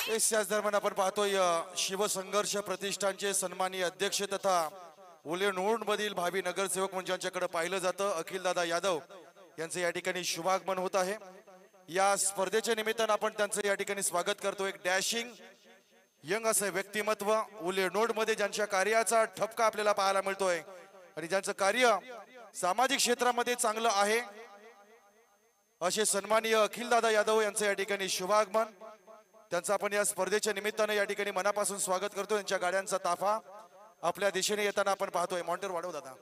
याच दरम्यान आपण पाहतोय शिवसंघर्ष प्रतिष्ठानचे सन्माननीय अध्यक्ष तथा उलेनोड मधील भावी नगरसेवक मंचांच्याकडे पाहिलं जातं अखिलदादा यादव यांचं या ठिकाणी शुभागमन होत आहे। या स्पर्धेच्या निमित्तानं आपण त्यांचं या ठिकाणी स्वागत करतो। एक डॅशिंग यंग असं व्यक्तिमत्व उलेनोड मध्ये ज्यांच्या कार्याचा ठपका आपल्याला पाहायला मिळतोय आणि ज्यांचं कार्य सामाजिक क्षेत्रामध्ये चांगलं आहे असे सन्माननीय अखिलदादा यादव यांचं या ठिकाणी शुभागमन त्यांचं आपण या स्पर्धेच्या निमित्तानं या ठिकाणी मनापासून स्वागत करतो। यांच्या गाड्यांचा ताफा आपल्या दिशेने येताना आपण पाहतोय। मॉनिटर वाढव दादा।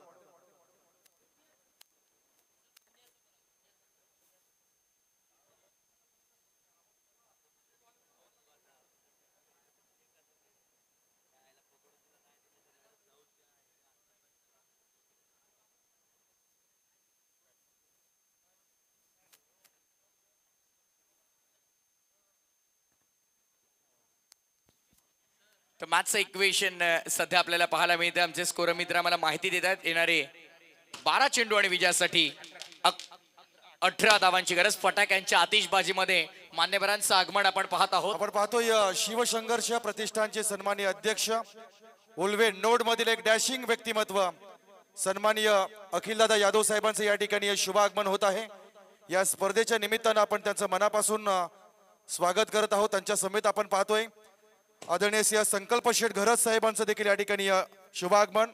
तर मॅथ्सचं इक्वेशन सध्या आपल्याला पाहायला मिळतं। आमचे स्कोर मित्र आम्हाला माहिती देतात येणारे 12 चेंडू आणि विजयासाठी 18 धावांची गरज। फटाक्यांच्या आतिषबाजीमध्ये मान्यवरांचं आगमन आपण पाहत आहोत। आपण पाहतोय शिवसंघर्ष प्रतिष्ठानचे सन्माननीय अध्यक्ष उल्वेनोड मधील एक डॅशिंग व्यक्तिमत्व सन्माननीय अखिलदादा यादव साहेबांचं या ठिकाणी शुभागमन होत आहे। या स्पर्धेच्या निमित्तानं आपण त्यांचं मनापासून स्वागत करत आहोत। त्यांच्या समेत आपण पाहतोय आदरणीय संकल्प शेठ घरत साहेबांचं देखील या ठिकाणी शुभागमन।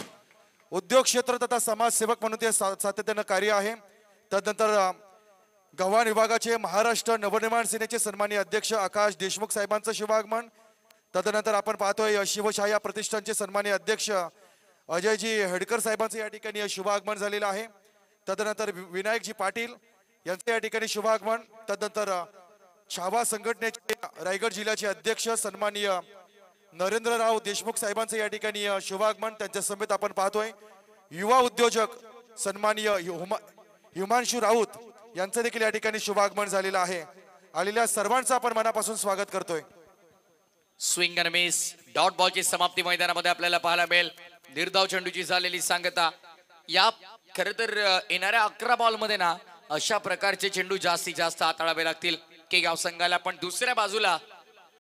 उद्योग क्षेत्र तथा समाजसेवक म्हणून ते सातत्यानं कार्य आहे। तदनंतर गव्हाण विभागाचे महाराष्ट्र नवनिर्माण सेनेचे सन्माननीय अध्यक्ष आकाश देशमुख साहेबांचं शुभागमन। तदनंतर आपण पाहतोय शिवछाया प्रतिष्ठानचे सन्माननीय अध्यक्ष अजयजी हेडकर साहेबांचं या ठिकाणी शुभागमन झालेलं आहे। तदनंतर विनायकजी पाटील यांचं या ठिकाणी शुभागमन। तदनंतर छावा संघटनेचे रायगड जिल्ह्याचे अध्यक्ष सन्माननीय नरेंद्रराव देशमुख साहेबांचं या ठिकाणी शुभागमन। त्यांच्या समेत आपण पाहतोय युवा उद्योजक सन्माननीय हिमांशु राऊत यांचं देखील या ठिकाणी शुभागमन झालेलं आहे। आलेल्या सर्वांचं आपण मनापासून स्वागत करतोय। स्विंग आणि मिस डॉट बॉलची समाप्ती मैदानामध्ये आपल्याला पाहायला मिळेल। निर्धाव चेंडूची झालेली सांगता। या खरं तर येणाऱ्या 11 बॉल मध्ये ना अशा प्रकारचे चेंडू जास्तीत जास्त हाताळावे लागतील की गाव संघाला। पण दुसऱ्या बाजूला